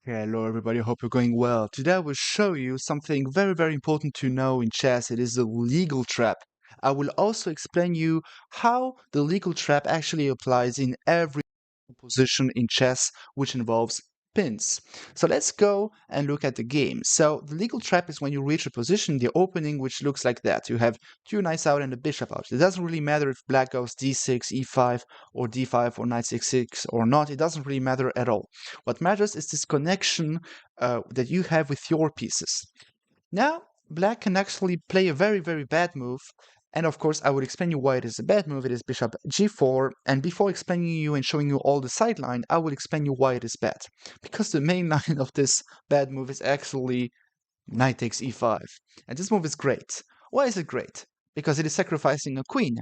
Hello everybody, hope you're going well. Today I will show you something very important to know in chess. It is the legal trap. I will also explain you how the legal trap actually applies in every position in chess which involves pins. So let's go and look at the game. So the legal trap is when you reach a position, the opening, which looks like that. You have two knights out and a bishop out. It doesn't really matter if black goes d6, e5, or d5, or knight c6 or not. It doesn't really matter at all. What matters is this connection that you have with your pieces. Now, black can actually play a very bad move, and of course I will explain you why it is a bad move. It is bishop g4, and before explaining you and showing you all the sideline, I will explain you why it is bad. Because the main line of this bad move is actually knight takes e5, and this move is great. Why is it great? Because it is sacrificing a queen.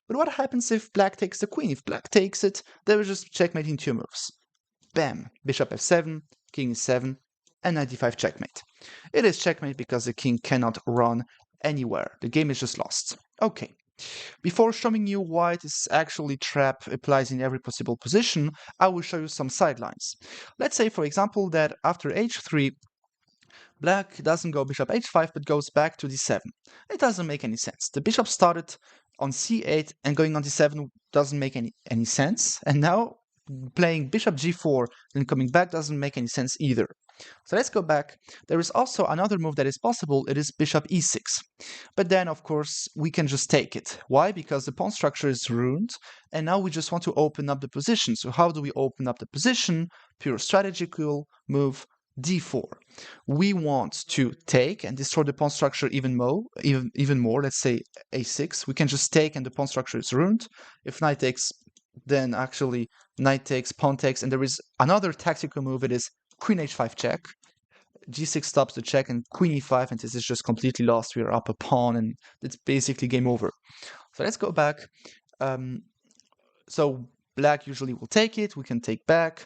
But what happens if black takes the queen? If black takes it, they will just checkmate in two moves. Bam! Bishop f7, king e7, and knight d5 checkmate. It is checkmate because the king cannot run anywhere. The game is just lost. Okay. Before showing you why this actually trap applies in every possible position, I will show you some sidelines. Let's say, for example, that after h3, black doesn't go bishop h5 but goes back to d7. It doesn't make any sense. The bishop started on c8 and going on d7 doesn't make any sense. And now playing bishop g4 and coming back doesn't make any sense either. So let's go back. There is also another move that is possible. It is bishop e6. But then, of course, we can just take it. Why? Because the pawn structure is ruined, and now we just want to open up the position. So how do we open up the position? Pure strategical move, d4. We want to take and destroy the pawn structure even more. Let's say a6. We can just take and the pawn structure is ruined. If knight takes, then actually knight takes, pawn takes, and there is another tactical move. It is queen h5 check. g6 stops the check, and queen e5, and this is just completely lost. We are up a pawn, and it's basically game over. So let's go back. So black usually will take it, we can take back,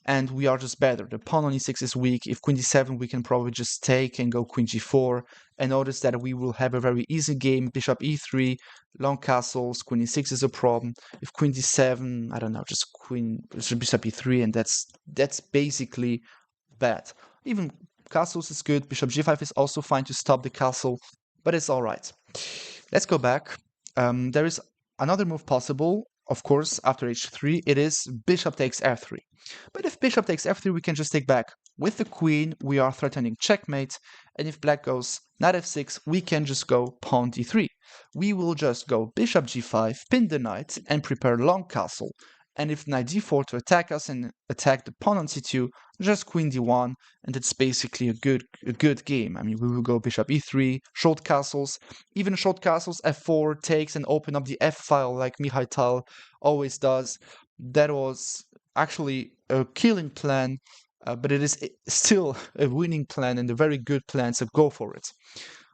and we are just better. The pawn on e6 is weak. If queen d7, we can probably just take and go queen g4, and notice that we will have a very easy game. Bishop e3, long castles, queen e6 is a problem. If queen d7, I don't know, just bishop e3, and that's basically bad. Even castles is good. Bishop g5 is also fine to stop the castle, but it's all right. Let's go back. There is another move possible. Of course, after h3, it is bishop takes f3. But if bishop takes f3, we can just take back. With the queen, we are threatening checkmate, and if black goes knight f6, we can just go pawn d3. We will just go bishop g5, pin the knight, and prepare long castle. And if knight d4 to attack us and attack the pawn on c2, just queen d1, and it's basically a good game. I mean, we will go bishop e3, short castles, even short castles, f4 takes and open up the f-file like Mihai Tal always does. That was actually a killing plan, but it is still a winning plan and a very good plan, so go for it.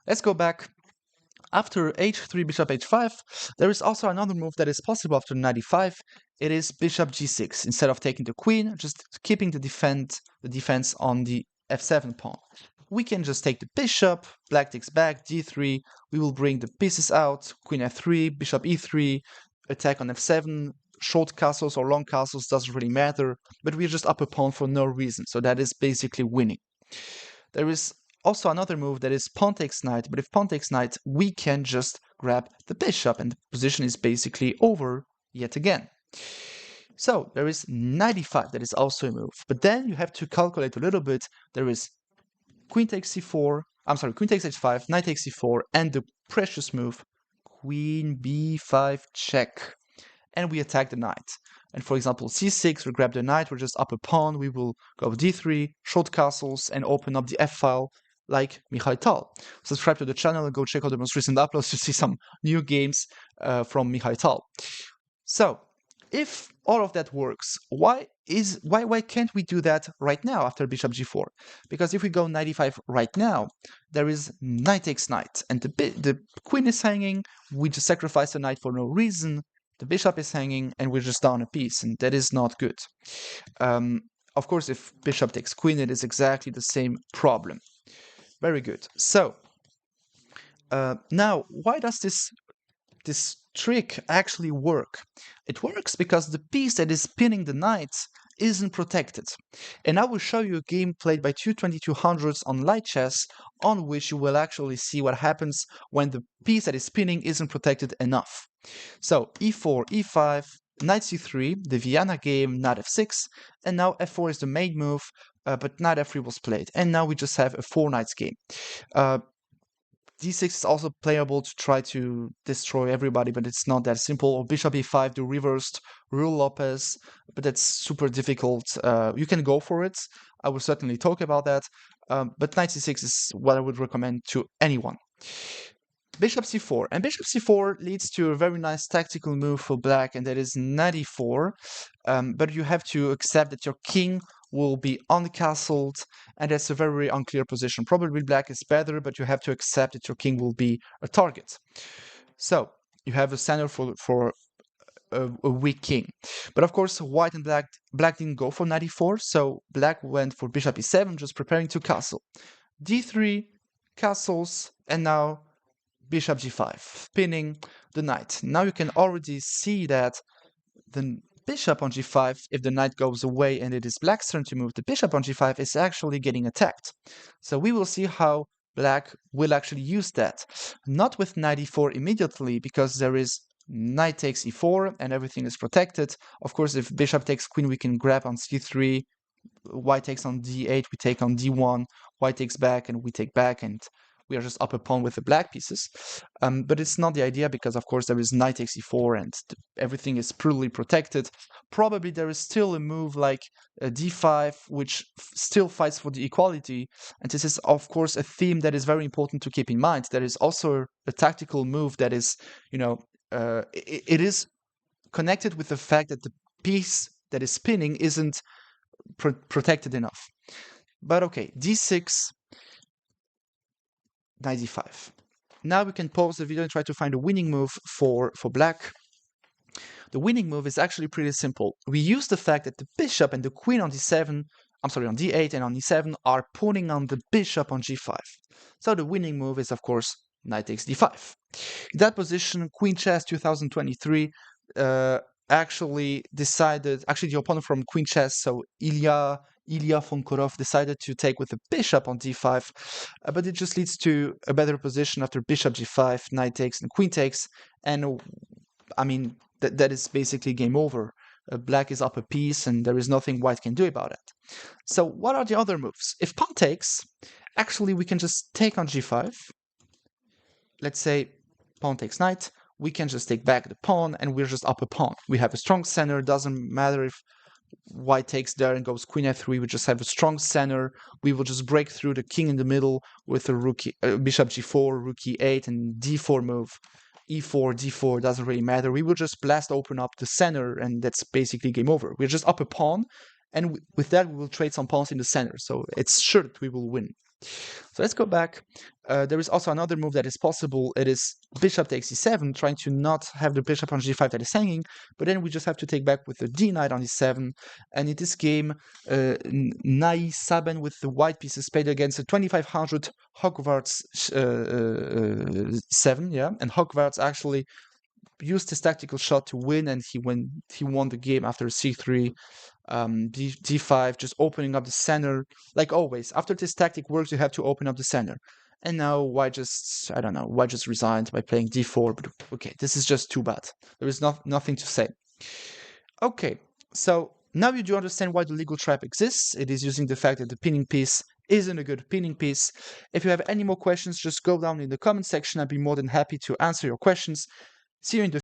Let's go back. After h3, bishop h5, there is also another move that is possible after knight e5. It is bishop g6. Instead of taking the queen, just keeping the defense on the f7 pawn. We can just take the bishop, black takes back, d3, we will bring the pieces out, queen f3, bishop e3, attack on f7, short castles or long castles, doesn't really matter, but we're just up a pawn for no reason, so that is basically winning. There is also another move that is pawn takes knight, but if pawn takes knight, we can just grab the bishop, and the position is basically over yet again. So there is knight e5, that is also a move, but then you have to calculate a little bit. There is queen takes c4, queen takes h5, knight takes c4, and the precious move, queen b5 check, and we attack the knight. And for example, c6, we grab the knight, we're just up a pawn, we will go d3, short castles, and open up the f-file like Mihai Tal. Subscribe to the channel and go check out the most recent uploads to see some new games from Mihai Tal. So, if all of that works, why can't we do that right now after bishop g4? Because if we go knight e5 right now, there is knight takes knight, and the queen is hanging, we just sacrifice the knight for no reason, the bishop is hanging, and we're just down a piece, and that is not good. Of course, if bishop takes queen, it is exactly the same problem. Very good. So, now, why does this trick actually work? It works because the piece that is pinning the knight isn't protected. And I will show you a game played by two 2200s on light chess, on which you will actually see what happens when the piece that is spinning isn't protected enough. So e4, e5, knight c3, the Vienna game, knight f6, and now f4 is the main move, but knight f3 was played. And now we just have a 4 knights game. d6 is also playable to try to destroy everybody, but it's not that simple. Or bishop e5, the reversed Ruel Lopez, but that's super difficult. You can go for it. I will certainly talk about that. But knight c6 is what I would recommend to anyone. Bishop c4, and bishop c4 leads to a very nice tactical move for black, and that is knight e4. But you have to accept that your king will be uncastled, and that's a very unclear position. Probably black is better, but you have to accept that your king will be a target. So you have a center for a weak king. But of course, white and black didn't go for knight e4, so black went for bishop e7, just preparing to castle. d3, castles, and now bishop g5, pinning the knight. Now you can already see that the bishop on g5, if the knight goes away and it is black's turn to move, the bishop on g5 is actually getting attacked. So we will see how black will actually use that. Not with knight e4 immediately, because there is knight takes e4 and everything is protected. Of course, if bishop takes queen, we can grab on c3, white takes on d8, we take on d1, white takes back and we take back, and we are just up a pawn with the black pieces. But it's not the idea, because of course there is knight takes e4 and everything is poorly protected. Probably there is still a move like d5, which still fights for the equality. And this is of course a theme that is very important to keep in mind. There is also a tactical move that is, it is connected with the fact that the piece that is spinning isn't protected enough. But okay, d6, knight d5. Now we can pause the video and try to find a winning move for black. The winning move is actually pretty simple. We use the fact that the bishop and the queen on d7, on d8 and on e7 are pawning on the bishop on g5. So the winning move is of course knight takes d5. In that position, Queen Chess 2023 actually the opponent from Queen Chess, so Ilya Fonkorov, decided to take with the bishop on d5, but it just leads to a better position after bishop g5, knight takes, and queen takes, and I mean, that is basically game over. Black is up a piece, and there is nothing white can do about it. So what are the other moves? If pawn takes, actually we can just take on g5. Let's say pawn takes knight, we can just take back the pawn, and we're just up a pawn. We have a strong center, doesn't matter if white takes there and goes queen f3, we just have a strong center. We will just break through the king in the middle with a bishop g4, rook e8, and d4 move. e4, d4, doesn't really matter. We will just blast open up the center, and that's basically game over. We're just up a pawn, and with that we will trade some pawns in the center, so it's sure that we will win. So let's go back. There is also another move that is possible. It is bishop takes e7, trying to not have the bishop on g5 that is hanging, but then we just have to take back with the d knight on e7. And in this game, Nai Saben with the white pieces played against a 2500 Hogwarts 7, yeah, and Hogwarts actually used his tactical shot to win, and he won the game after c3. d5, just opening up the center. Like always, after this tactic works, you have to open up the center. And now white just, I don't know, white just resigned by playing d4, but okay, this is just too bad. There is nothing to say. Okay, so now you do understand why the legal trap exists. It is using the fact that the pinning piece isn't a good pinning piece. If you have any more questions, just go down in the comment section. I'd be more than happy to answer your questions. See you in the